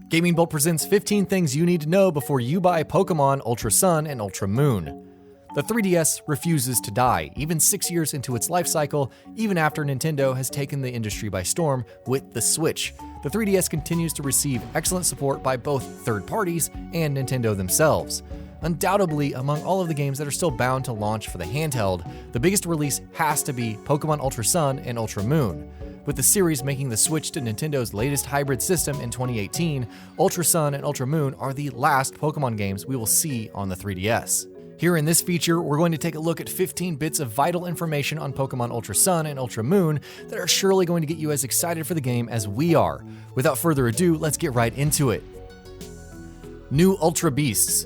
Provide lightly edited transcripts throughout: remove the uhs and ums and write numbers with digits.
GamingBolt presents 15 things you need to know before you buy Pokemon Ultra Sun and Ultra Moon. The 3DS refuses to die, even 6 years into its life cycle, even after Nintendo has taken the industry by storm with the Switch. The 3DS continues to receive excellent support by both third parties and Nintendo themselves. Undoubtedly, among all of the games that are still bound to launch for the handheld, the biggest release has to be Pokemon Ultra Sun and Ultra Moon. With the series making the switch to Nintendo's latest hybrid system in 2018, Ultra Sun and Ultra Moon are the last Pokemon games we will see on the 3DS. Here in this feature, we're going to take a look at 15 bits of vital information on Pokemon Ultra Sun and Ultra Moon that are surely going to get you as excited for the game as we are. Without further ado, let's get right into it. New Ultra Beasts.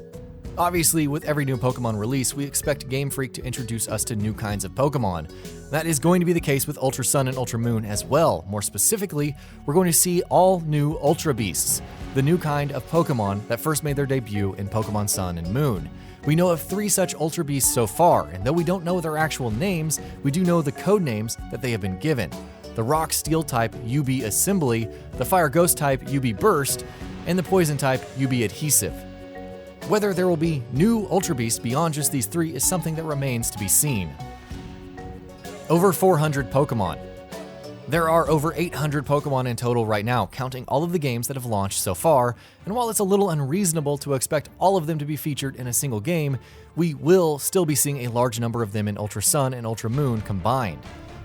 Obviously, with every new Pokemon release, we expect Game Freak to introduce us to new kinds of Pokemon. That is going to be the case with Ultra Sun and Ultra Moon as well. More specifically, we're going to see all new Ultra Beasts, the new kind of Pokemon that first made their debut in Pokemon Sun and Moon. We know of 3 such Ultra Beasts so far, and though we don't know their actual names, we do know the code names that they have been given. The Rock Steel type UB Assembly, the Fire Ghost type UB Burst, and the Poison type UB Adhesive. Whether there will be new Ultra Beasts beyond just these 3 is something that remains to be seen. Over 400 Pokemon. There are over 800 Pokemon in total right now, counting all of the games that have launched so far, and while it's a little unreasonable to expect all of them to be featured in a single game, we will still be seeing a large number of them in Ultra Sun and Ultra Moon combined.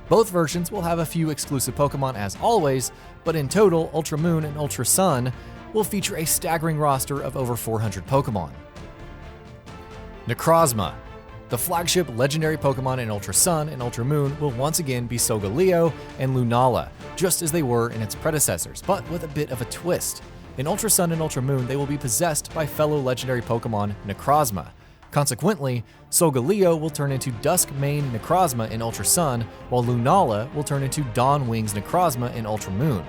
Both versions will have a few exclusive Pokemon as always, but in total, Ultra Moon and Ultra Sun will feature a staggering roster of over 400 Pokemon. Necrozma. The flagship legendary Pokemon in Ultra Sun and Ultra Moon will once again be Solgaleo and Lunala, just as they were in its predecessors, but with a bit of a twist. In Ultra Sun and Ultra Moon, they will be possessed by fellow legendary Pokemon Necrozma. Consequently, Solgaleo will turn into Duskmane Necrozma in Ultra Sun, while Lunala will turn into Dawnwings Necrozma in Ultra Moon.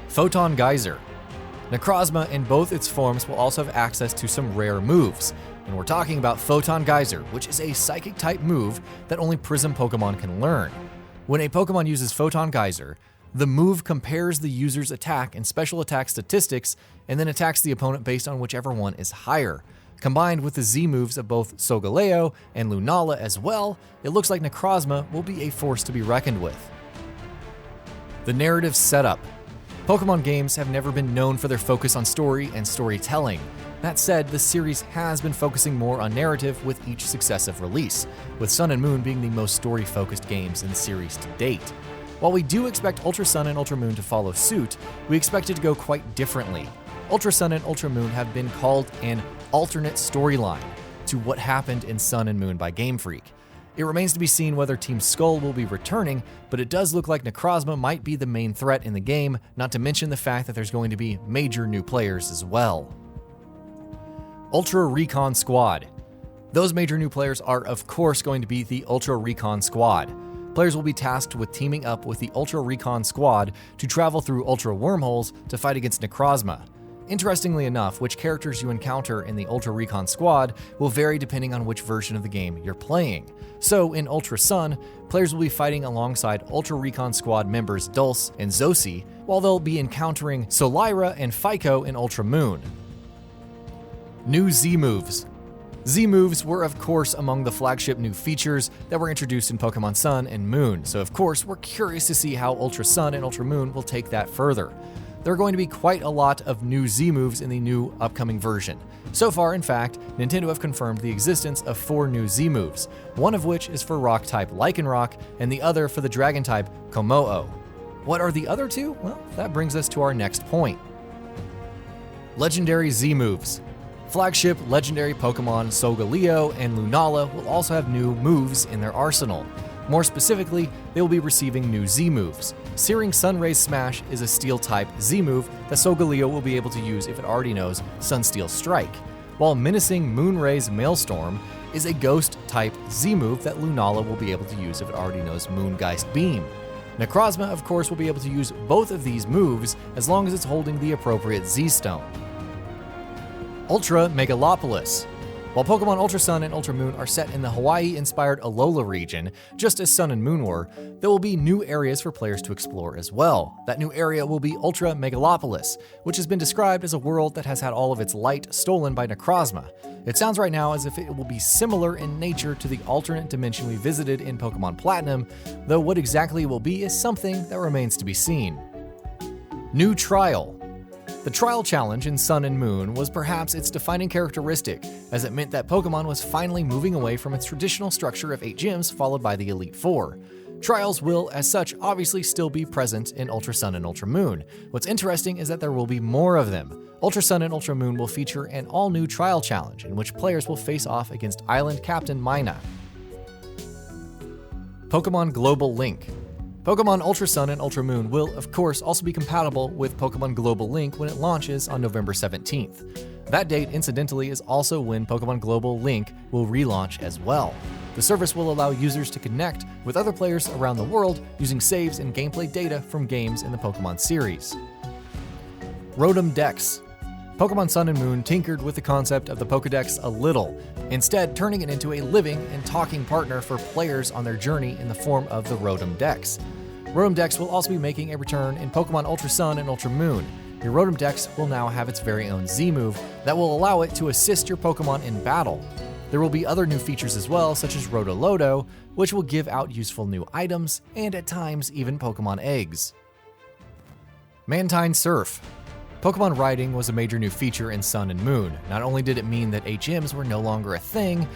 Photon GEYSER. Necrozma in both its forms will also have access to some rare moves, and we're talking about Photon GEYSER, which is a Psychic-type move that only Prism Pokemon can learn. When a Pokemon uses Photon GEYSER, the move compares the user's attack and special attack statistics and then attacks the opponent based on whichever one is higher. Combined with the Z moves of both Solgaleo and Lunala as well, it looks like Necrozma will be a force to be reckoned with. The narrative setup. Pokemon games have never been known for their focus on story and storytelling. That said, the series has been focusing more on narrative with each successive release, with Sun and Moon being the most story-focused games in the series to date. While we do expect Ultra Sun and Ultra Moon to follow suit, we expect it to go quite differently. Ultra Sun and Ultra Moon have been called an alternate storyline to what happened in Sun and Moon by Game Freak. It remains to be seen whether Team Skull will be returning, but it does look like Necrozma might be the main threat in the game, not to mention the fact that there's going to be major new players as well. Ultra Recon Squad. Those major new players are of course going to be the Ultra Recon Squad. Players will be tasked with teaming up with the Ultra Recon Squad to travel through Ultra Wormholes to fight against Necrozma. Interestingly enough, which characters you encounter in the Ultra Recon Squad will vary depending on which version of the game you're playing. So in Ultra Sun, players will be fighting alongside Ultra Recon Squad members Dulce and Zosie, while they'll be encountering Solira and Fico in Ultra Moon. New Z moves. Z moves were of course among the flagship new features that were introduced in Pokemon Sun and Moon, so of course we're curious to see how Ultra Sun and Ultra Moon will take that further. There are going to be quite a lot of new Z moves in the new upcoming version. So far, in fact, Nintendo have confirmed the existence of 4 new Z moves, one of which is for Rock-type Lycanroc, and the other for the Dragon-type Kommo-o. What are the other 2? Well, that brings us to our next point. Legendary Z moves. Flagship legendary Pokemon Solgaleo and Lunala will also have new moves in their arsenal. More specifically, they will be receiving new Z moves. Searing Sunray's Smash is a Steel-type Z move that Solgaleo will be able to use if it already knows Sunsteel Strike, while Menacing Moonray's Maelstrom is a Ghost-type Z move that Lunala will be able to use if it already knows Moongeist Beam. Necrozma, of course, will be able to use both of these moves as long as it's holding the appropriate Z-Stone. Ultra Megalopolis. While Pokemon Ultra Sun and Ultra Moon are set in the Hawaii-inspired ALOLA region, just as Sun and Moon were, there will be new areas for players to explore as well. That new area will be Ultra Megalopolis, which has been described as a world that has had all of its light stolen by Necrozma. It sounds right now as if it will be similar in nature to the alternate dimension we visited in Pokemon Platinum, though what exactly it will be is something that remains to be seen. New Trial. The Trial Challenge in Sun and Moon was perhaps its defining characteristic, as it meant that Pokemon was finally moving away from its traditional structure of 8 gyms followed by the Elite Four. Trials will, as such, obviously still be present in Ultra Sun and Ultra Moon. What's interesting is that there will be more of them. Ultra Sun and Ultra Moon will feature an all-new Trial Challenge in which players will face off against Island Captain Mina. Pokemon Global Link. Pokemon Ultra Sun and Ultra Moon will, of course, also be compatible with Pokemon Global Link when it launches on November 17th. That date, incidentally, is also when Pokemon Global Link will relaunch as well. The service will allow users to connect with other players around the world using saves and gameplay data from games in the Pokemon series. ROTOM Dex. Pokemon Sun and Moon tinkered with the concept of the Pokédex a little, instead turning it into a living and talking partner for players on their journey in the form of the ROTOM Dex. ROTOM Dex will also be making a return in Pokemon Ultra Sun and Ultra Moon. Your ROTOM Dex will now have its very own Z-move that will allow it to assist your Pokemon in battle. There will be other new features as well, such as Rotoloto, which will give out useful new items, and at times even Pokemon eggs. Mantine Surf. Pokemon riding was a major new feature in Sun and Moon. Not only did it mean that HMs were no longer a thing,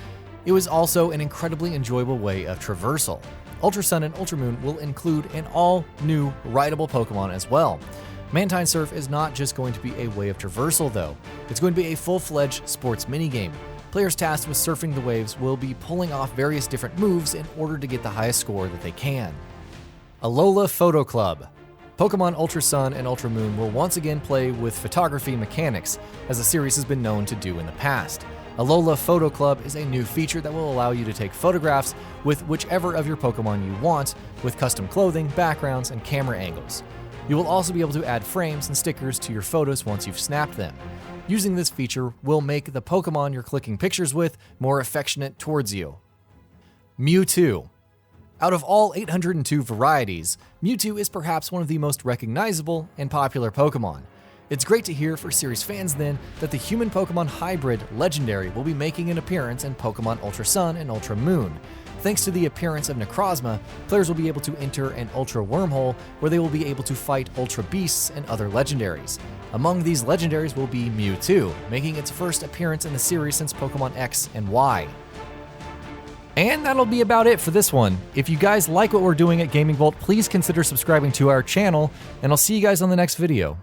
it was also an incredibly enjoyable way of traversal. Ultra Sun and Ultra Moon will include an all-new rideable Pokemon as well. Mantine Surf is not just going to be a way of traversal though, it's going to be a full-fledged sports minigame. Players tasked with surfing the waves will be pulling off various different moves in order to get the highest score that they can. ALOLA Photo Club. Pokemon Ultra Sun and Ultra Moon will once again play with photography mechanics, as the series has been known to do in the past. ALOLA Photo Club is a new feature that will allow you to take photographs with whichever of your Pokemon you want, with custom clothing, backgrounds, and camera angles. You will also be able to add frames and stickers to your photos once you've snapped them. Using this feature will make the Pokemon you're clicking pictures with more affectionate towards you. MEWTWO. Out of all 802 varieties, MEWTWO is perhaps one of the most recognizable and popular Pokemon. It's great to hear for series fans then that the human Pokemon hybrid Legendary will be making an appearance in Pokemon Ultra Sun and Ultra Moon. Thanks to the appearance of Necrozma, players will be able to enter an Ultra Wormhole where they will be able to fight Ultra Beasts and other Legendaries. Among these Legendaries will be MEWTWO, making its first appearance in the series since Pokemon X and Y. And that'll be about it for this one. If you guys like what we're doing at GamingBolt, please consider subscribing to our channel, and I'll see you guys on the next video.